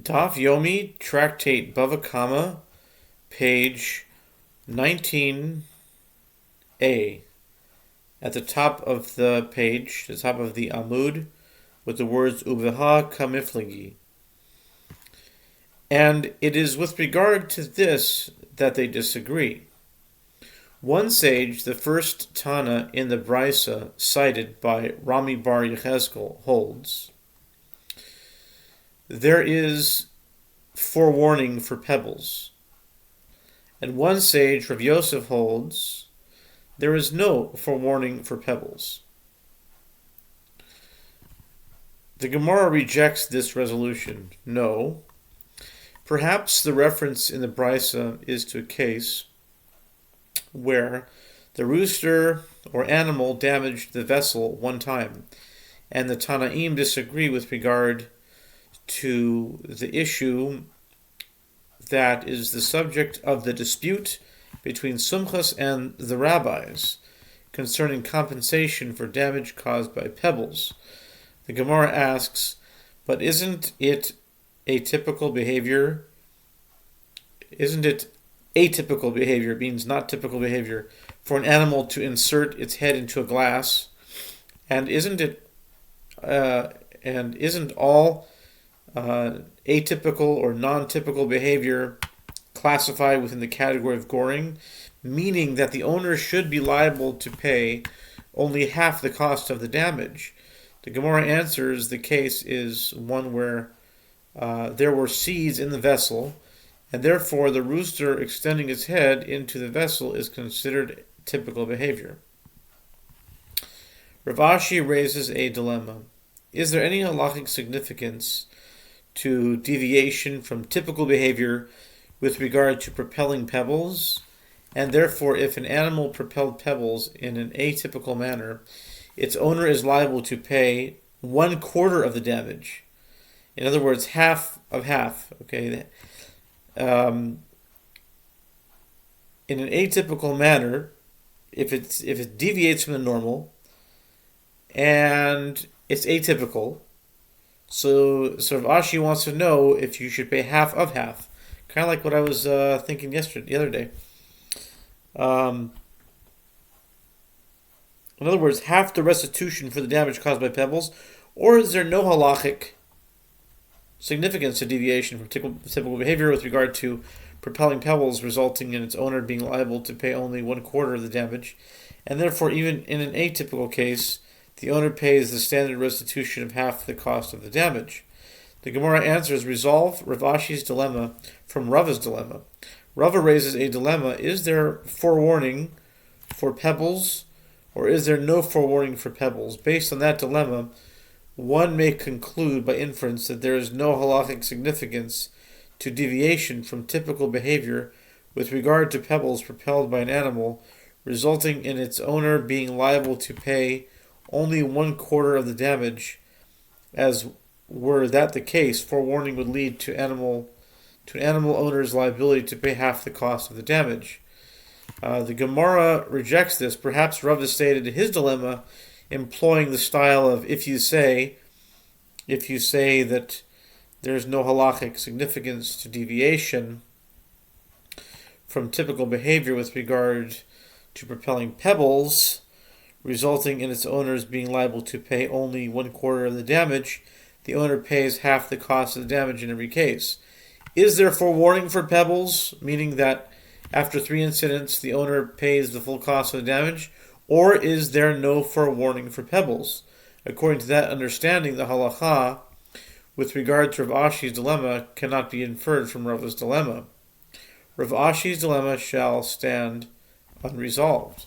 Daf Yomi, Tractate Bava, page 19a. At the top of the page, the top of the Amud, with the words Uveha Kamiflagi. And it is with regard to this that they disagree. One sage, the first Tana in the Brisa cited by Rami bar Yechezkel, holds there is forewarning for pebbles. And one sage, Rav Yosef, holds there is no forewarning for pebbles. The Gemara rejects this resolution. No. Perhaps the reference in the Brisa is to a case where the rooster or animal damaged the vessel one time, and the Tanaim disagree with regard to the issue that is the subject of the dispute between Sumchas and the rabbis concerning compensation for damage caused by pebbles. The Gemara asks, but isn't it atypical behavior? Isn't it atypical behavior? It means not typical behavior for an animal to insert its head into a glass, and isn't all atypical or non-typical behavior classified within the category of goring, meaning that the owner should be liable to pay only half the cost of the damage? The Gemara answers the case is one where there were seeds in the vessel, and therefore the rooster extending its head into the vessel is considered typical behavior. Rav Ashi raises a dilemma. Is there any halachic significance to deviation from typical behavior with regard to propelling pebbles? And therefore, if an animal propelled pebbles in an atypical manner, its owner is liable to pay 1/4 of the damage. In other words, half of half. Okay. In an atypical manner, if it deviates from the normal, and it's atypical, so Rav Ashi wants to know if you should pay half of half, kind of like what I was thinking the other day. In other words, half the restitution for the damage caused by pebbles, or is there no halachic significance to deviation from typical behavior with regard to propelling pebbles, resulting in its owner being liable to pay only 1/4 of the damage, and therefore even in an atypical case, the owner pays the standard restitution of half the cost of the damage? The Gemara answers, resolve Rav Ashi's dilemma from Rava's dilemma. Rava raises a dilemma: is there forewarning for pebbles, or is there no forewarning for pebbles? Based on that dilemma, one may conclude by inference that there is no halachic significance to deviation from typical behavior with regard to pebbles propelled by an animal, resulting in its owner being liable to pay only 1/4 of the damage. As were that the case, forewarning would lead to an animal owner's liability to pay half the cost of the damage. The Gemara rejects this. Perhaps Rav stated his dilemma employing the style of if you say that there is no halachic significance to deviation from typical behavior with regard to propelling pebbles, resulting in its owners being liable to pay only 1/4 of the damage, the owner pays half the cost of the damage in every case. Is there forewarning for pebbles, meaning that after 3 incidents the owner pays the full cost of the damage, or is there no forewarning for pebbles? According to that understanding, the halacha with regard to Rav Ashi's dilemma cannot be inferred from Rava's dilemma. Rav Ashi's dilemma shall stand unresolved.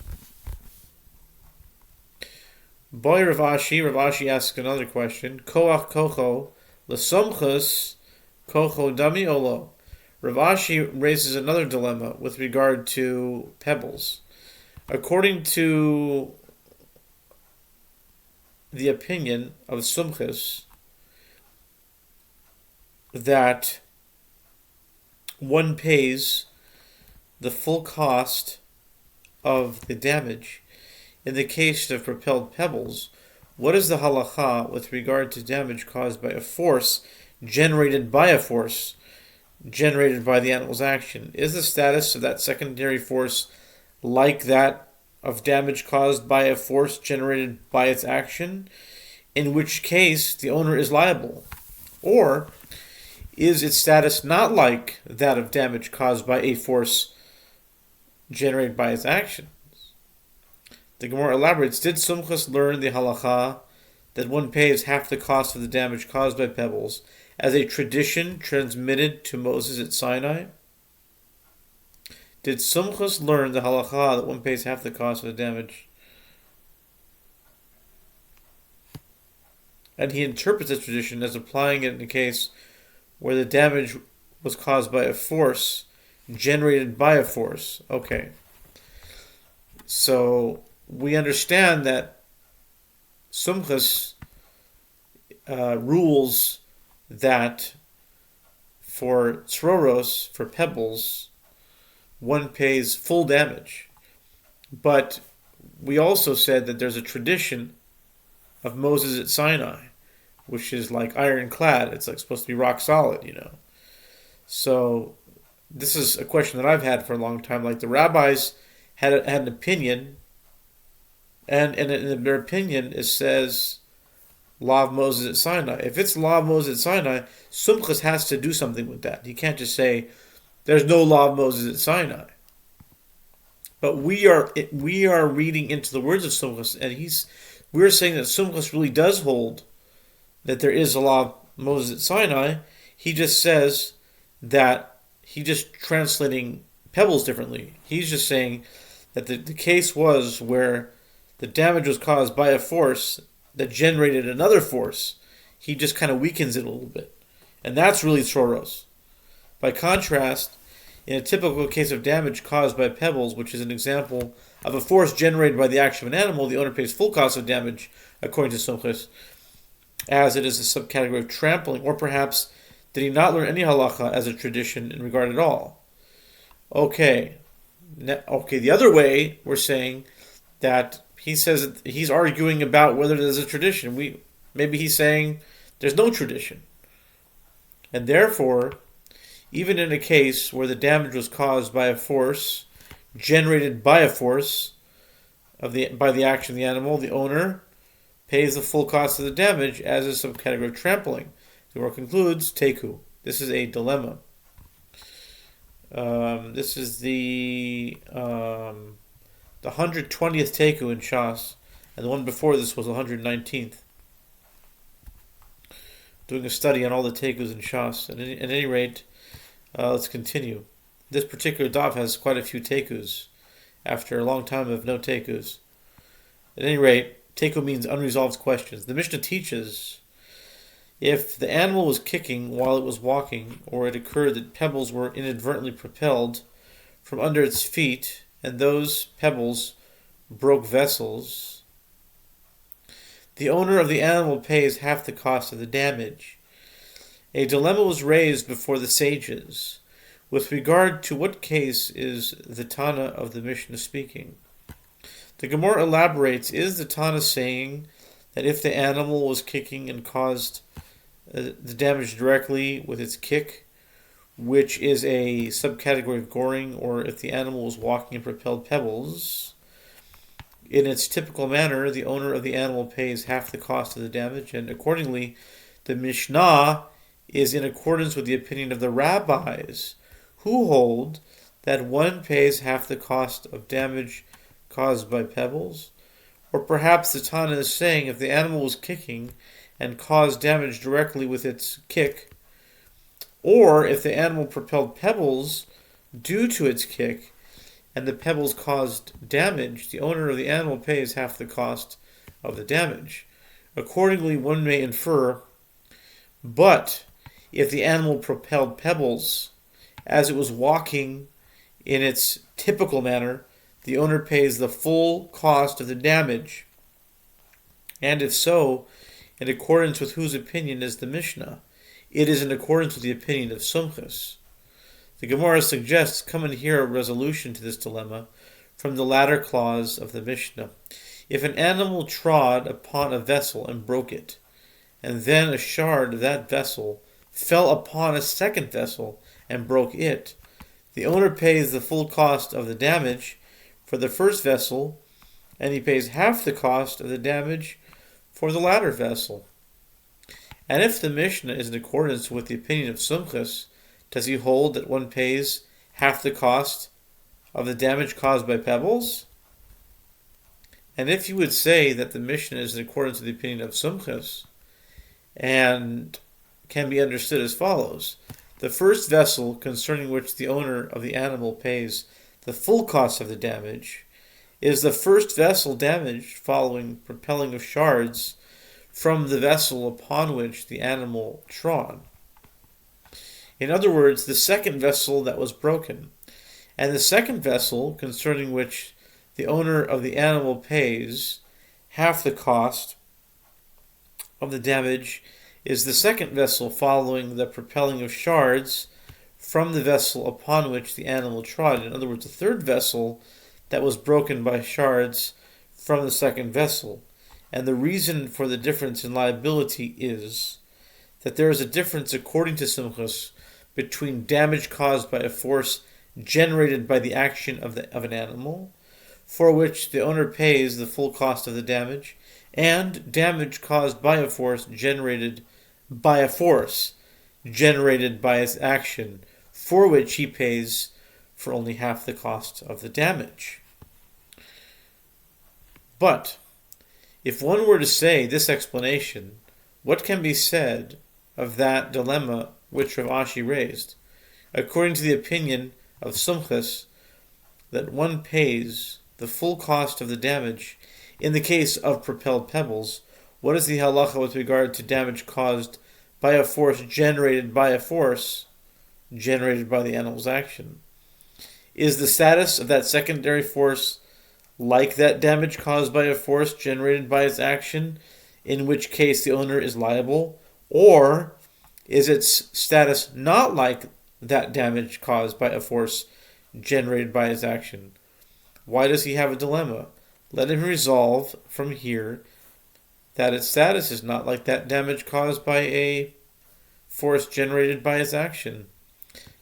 Boy Rav Ashi asks another question. Koach kocho lesomchus kocho dami olo. Rav Ashi raises another dilemma with regard to pebbles. According to the opinion of Sumchus, that one pays the full cost of the damage. In the case of propelled pebbles, what is the halacha with regard to damage caused by a force generated by a force generated by the animal's action. Is the status of that secondary force like that of damage caused by a force generated by its action, in which case the owner is liable? Or is its status not like that of damage caused by a force generated by its actions? The Gemara elaborates, did Sumchus learn the halacha that one pays half the cost of the damage caused by pebbles as a tradition transmitted to Moses at Sinai? Did Sumchus learn the halacha that one pays half the cost of the damage? And he interprets the tradition as applying it in a case where the damage was caused by a force generated by a force. Okay. So we understand that Sumchus rules that for tzroros, for pebbles, one pays full damage. But we also said that there's a tradition of Moses at Sinai, which is like ironclad. It's like supposed to be rock solid, So this is a question that I've had for a long time. Like the rabbis had an opinion, and in their opinion it says law of Moses at Sinai. If it's law of Moses at Sinai, Sumchus has to do something with that. He can't just say there's no law of Moses at Sinai. But we are reading into the words of Sumchus, and we're saying that Sumchus really does hold that there is a law of Moses at Sinai. He just says that he's just translating pebbles differently. He's just saying that the case was where the damage was caused by a force that generated another force. He just kind of weakens it a little bit. And that's really tzroros. By contrast, in a typical case of damage caused by pebbles, which is an example of a force generated by the action of an animal, the owner pays full cost of damage, according to Sumchus, as it is a subcategory of trampling. Or perhaps, did he not learn any halacha as a tradition in regard at all? Okay, the other way, we're saying that he says that he's arguing about whether there's a tradition. Maybe he's saying there's no tradition. And therefore, even in a case where the damage was caused by a force, generated by a force by the action of the animal, the owner pays the full cost of the damage as a subcategory of trampling. The Gemara concludes, Teku. This is a dilemma. This is the 120th Teku in Shas, and the one before this was the 119th. Doing a study on all the Tekus in Shas. At any rate, let's continue. This particular daf has quite a few Tekus after a long time of no Tekus. At any rate, Teku means unresolved questions. The Mishnah teaches if the animal was kicking while it was walking, or it occurred that pebbles were inadvertently propelled from under its feet, and those pebbles broke vessels, the owner of the animal pays half the cost of the damage. A dilemma was raised before the sages with regard to what case is the Tana of the Mishnah speaking. The Gemara elaborates, is the Tana saying that if the animal was kicking and caused the damage directly with its kick, which is a subcategory of goring, or if the animal was walking and propelled pebbles, in its typical manner, the owner of the animal pays half the cost of the damage, and accordingly, the Mishnah is in accordance with the opinion of the rabbis, who hold that one pays half the cost of damage caused by pebbles. Or perhaps the Tana is saying if the animal was kicking and caused damage directly with its kick, or if the animal propelled pebbles due to its kick and the pebbles caused damage, the owner of the animal pays half the cost of the damage. Accordingly, one may infer, but if the animal propelled pebbles as it was walking in its typical manner, the owner pays the full cost of the damage. And if so, in accordance with whose opinion is the Mishnah? It is in accordance with the opinion of Sumchus. The Gemara suggests, come and hear a resolution to this dilemma from the latter clause of the Mishnah. If an animal trod upon a vessel and broke it, and then a shard of that vessel fell upon a second vessel and broke it, the owner pays the full cost of the damage for the first vessel, and he pays half the cost of the damage for the latter vessel. And if the Mishnah is in accordance with the opinion of Sumchus, does he hold that one pays half the cost of the damage caused by pebbles? And if you would say that the Mishnah is in accordance with the opinion of Sumchus, and can be understood as follows: the first vessel concerning which the owner of the animal pays the full cost of the damage is the first vessel damaged following propelling of shards from the vessel upon which the animal trod. In other words, the second vessel that was broken. And the second vessel concerning which the owner of the animal pays half the cost of the damage is the second vessel following the propelling of shards from the vessel upon which the animal trod. In other words, the third vessel that was broken by shards from the second vessel. And the reason for the difference in liability is that there is a difference, according to Sumchus, between damage caused by a force generated by the action of an animal, for which the owner pays the full cost of the damage, and damage caused by a force generated by its action, for which he pays for only half the cost of the damage. But if one were to say this explanation, what can be said of that dilemma which Rav Ashi raised? According to the opinion of Sumchus, that one pays the full cost of the damage in the case of propelled pebbles, what is the halacha with regard to damage caused by a force generated by the animal's action? Is the status of that secondary force like that damage caused by a force generated by its action, in which case the owner is liable, or is its status not like that damage caused by a force generated by its action? Why does he have a dilemma? Let him resolve from here that its status is not like that damage caused by a force generated by its action.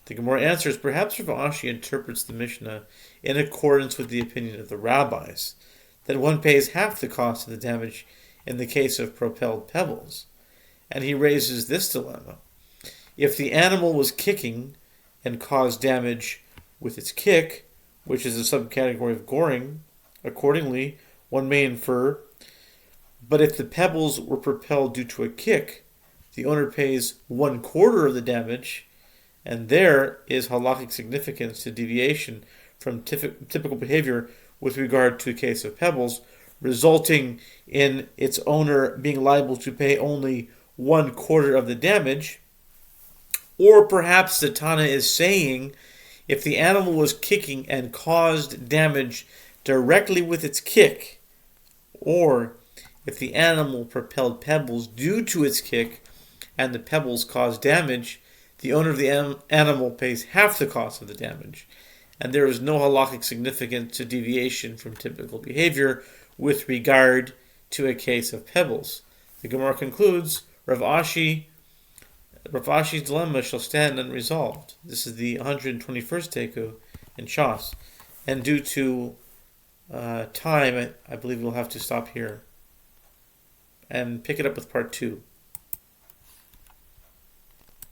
The Gemara answers, perhaps Rav Ashi interprets the Mishnah in accordance with the opinion of the rabbis, that one pays half the cost of the damage in the case of propelled pebbles. And he raises this dilemma. If the animal was kicking and caused damage with its kick, which is a subcategory of goring, accordingly, one may infer, but if the pebbles were propelled due to a kick, the owner pays 1/4 of the damage, and there is halakhic significance to deviation from typical behavior with regard to a case of pebbles, resulting in its owner being liable to pay only 1/4 of the damage. Or perhaps the Tana is saying, if the animal was kicking and caused damage directly with its kick, or if the animal propelled pebbles due to its kick and the pebbles caused damage, the owner of the animal pays half the cost of the damage, and there is no halakhic significance to deviation from typical behavior with regard to a case of pebbles. The Gemara concludes, Rav Ashi's dilemma shall stand unresolved. This is the 121st Teku in Shas, and due to time, I believe we'll have to stop here and pick it up with part 2.